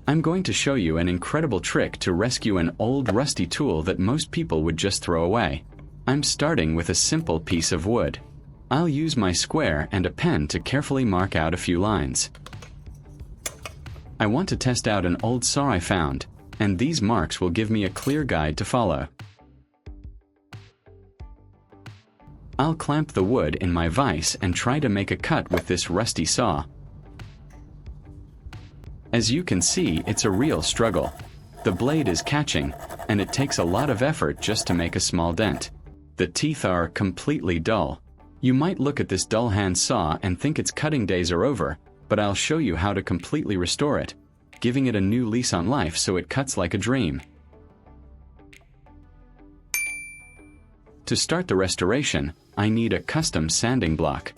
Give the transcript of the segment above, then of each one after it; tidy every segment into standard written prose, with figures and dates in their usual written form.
I'm going to show you an incredible trick to rescue an old rusty tool that most people would just throw away. I'm starting with a simple piece of wood. I'll use my square and a pen to carefully mark out a few lines. I want to test out an old saw I found, and these marks will give me a clear guide to follow. I'll clamp the wood in my vise and try to make a cut with this rusty saw. As you can see, it's a real struggle. The blade is catching, and it takes a lot of effort just to make a small dent. The teeth are completely dull. You might look at this dull hand saw and think its cutting days are over, but I'll show you how to completely restore it, giving it a new lease on life so it cuts like a dream. To start the restoration, I need a custom sanding block.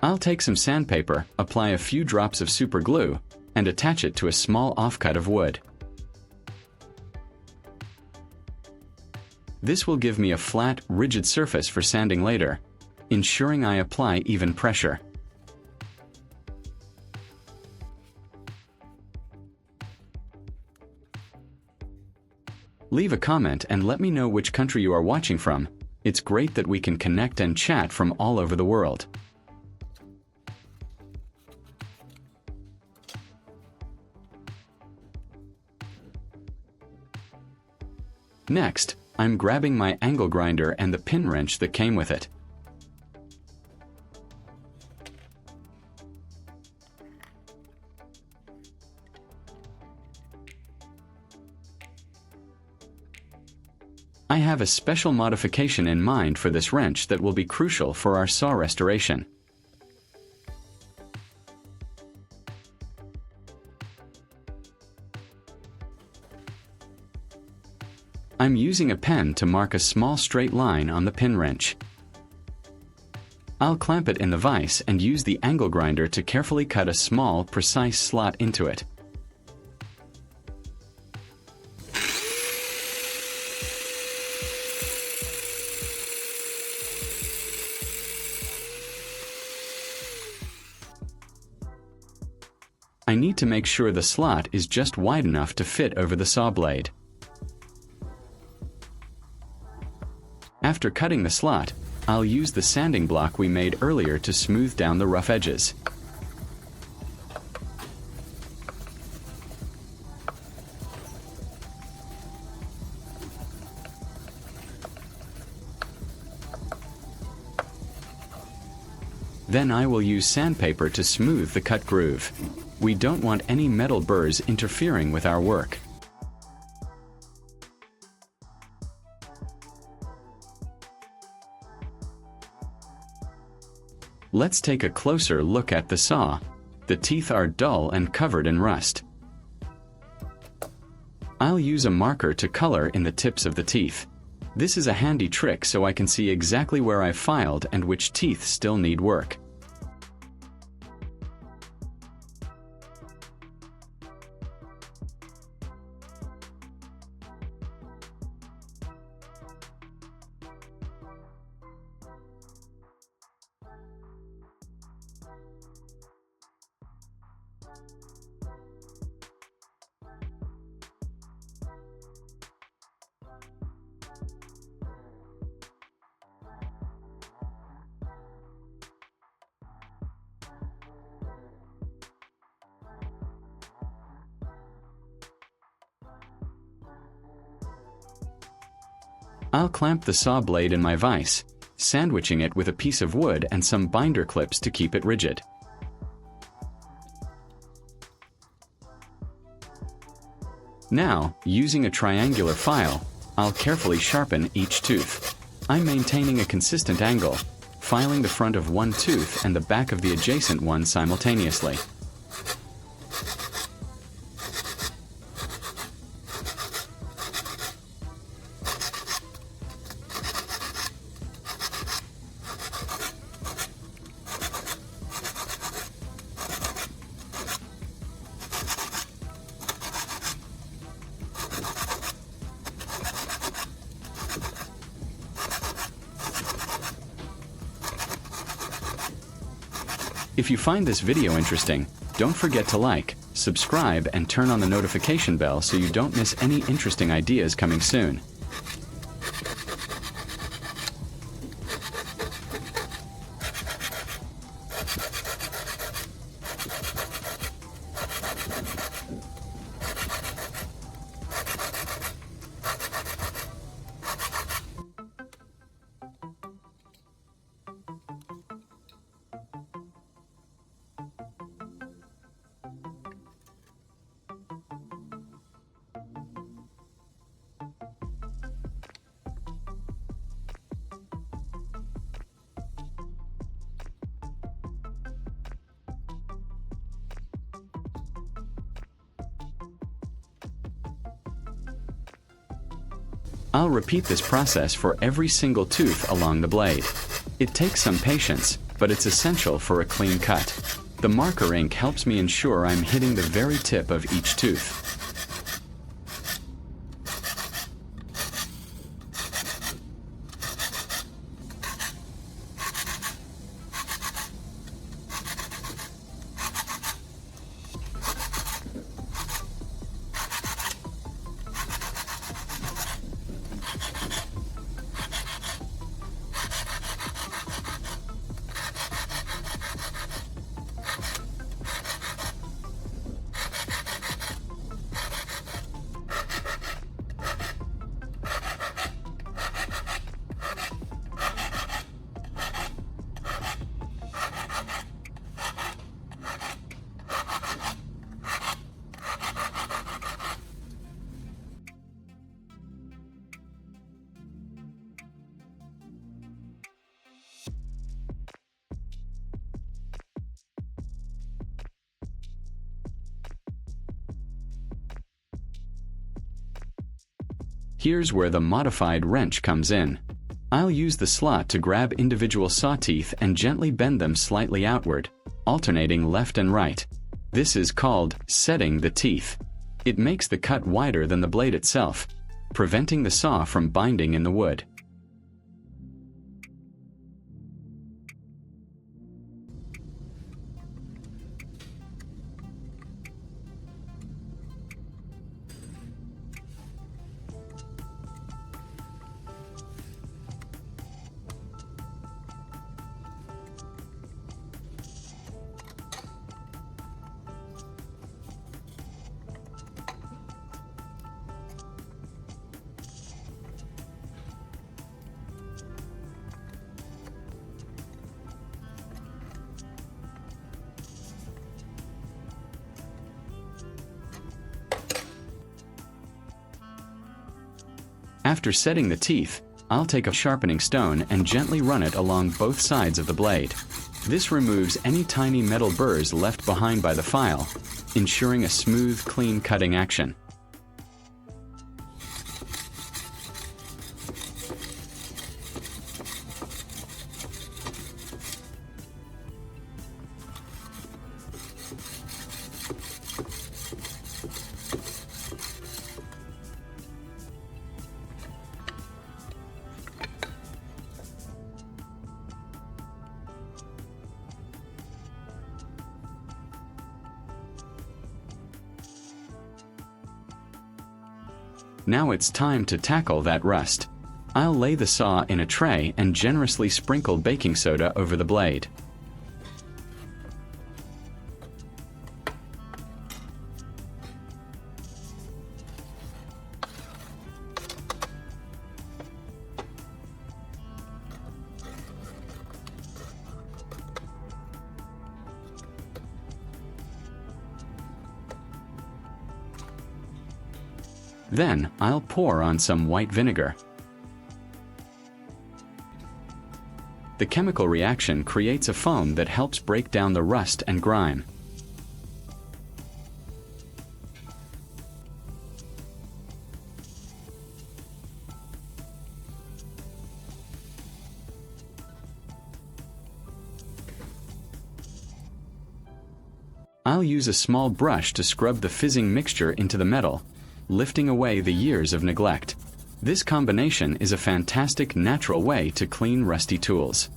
I'll take some sandpaper, apply a few drops of super glue, and attach it to a small offcut of wood. This will give me a flat, rigid surface for sanding later, ensuring I apply even pressure. Leave a comment and let me know which country you are watching from. It's great that we can connect and chat from all over the world. Next, I'm grabbing my angle grinder and the pin wrench that came with it. I have a special modification in mind for this wrench that will be crucial for our saw restoration. I'm using a pen to mark a small straight line on the pin wrench. I'll clamp it in the vise and use the angle grinder to carefully cut a small, precise slot into it. I need to make sure the slot is just wide enough to fit over the saw blade. After cutting the slot, I'll use the sanding block we made earlier to smooth down the rough edges. Then I will use sandpaper to smooth the cut groove. We don't want any metal burrs interfering with our work. Let's take a closer look at the saw. The teeth are dull and covered in rust. I'll use a marker to color in the tips of the teeth. This is a handy trick so I can see exactly where I've filed and which teeth still need work. I'll clamp the saw blade in my vise, sandwiching it with a piece of wood and some binder clips to keep it rigid. Now, using a triangular file, I'll carefully sharpen each tooth. I'm maintaining a consistent angle, filing the front of one tooth and the back of the adjacent one simultaneously. If you find this video interesting, Don't forget to like, subscribe, and turn on the notification bell so you don't miss any interesting ideas coming soon. I'll repeat this process for every single tooth along the blade. It takes some patience, but it's essential for a clean cut. The marker ink helps me ensure I'm hitting the very tip of each tooth. Here's where the modified wrench comes in. I'll use the slot to grab individual saw teeth and gently bend them slightly outward, alternating left and right. This is called setting the teeth. It makes the cut wider than the blade itself, preventing the saw from binding in the wood. After setting the teeth, I'll take a sharpening stone and gently run it along both sides of the blade. This removes any tiny metal burrs left behind by the file, ensuring a smooth, clean cutting action. Now it's time to tackle that rust. I'll lay the saw in a tray and generously sprinkle baking soda over the blade. Then I'll pour on some white vinegar. The chemical reaction creates a foam that helps break down the rust and grime. I'll use a small brush to scrub the fizzing mixture into the metal, lifting away the years of neglect. This combination is a fantastic natural way to clean rusty tools.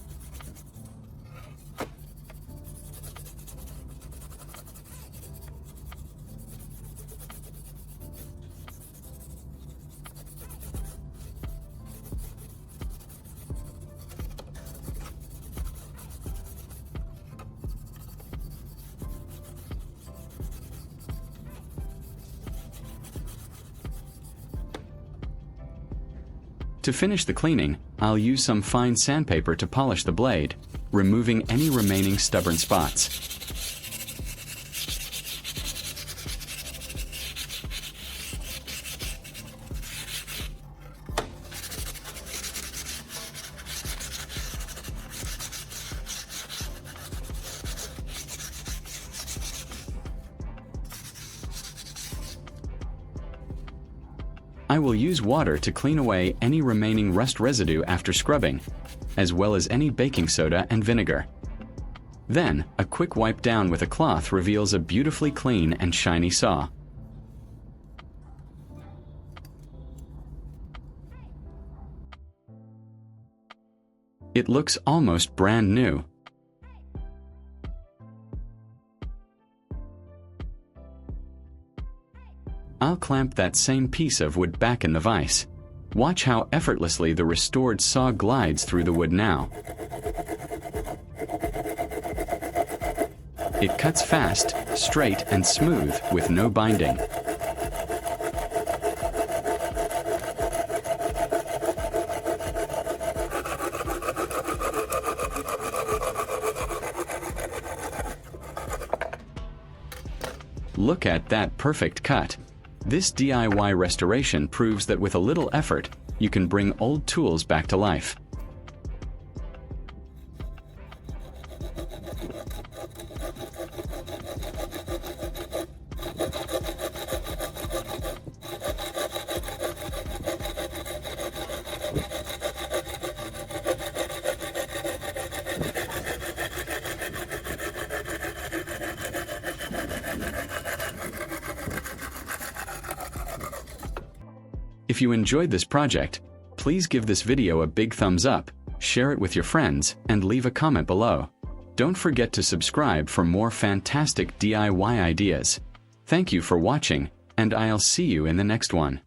To finish the cleaning, I'll use some fine sandpaper to polish the blade, removing any remaining stubborn spots. I will use water to clean away any remaining rust residue after scrubbing, as well as any baking soda and vinegar. Then, a quick wipe down with a cloth reveals a beautifully clean and shiny saw. It looks almost brand new. I'll clamp that same piece of wood back in the vise. Watch how effortlessly the restored saw glides through the wood now. It cuts fast, straight, and smooth with no binding. Look at that perfect cut. This DIY restoration proves that with a little effort, you can bring old tools back to life. If you enjoyed this project, please give this video a big thumbs up, share it with your friends, and leave a comment below. Don't forget to subscribe for more fantastic DIY ideas. Thank you for watching, and I'll see you in the next one.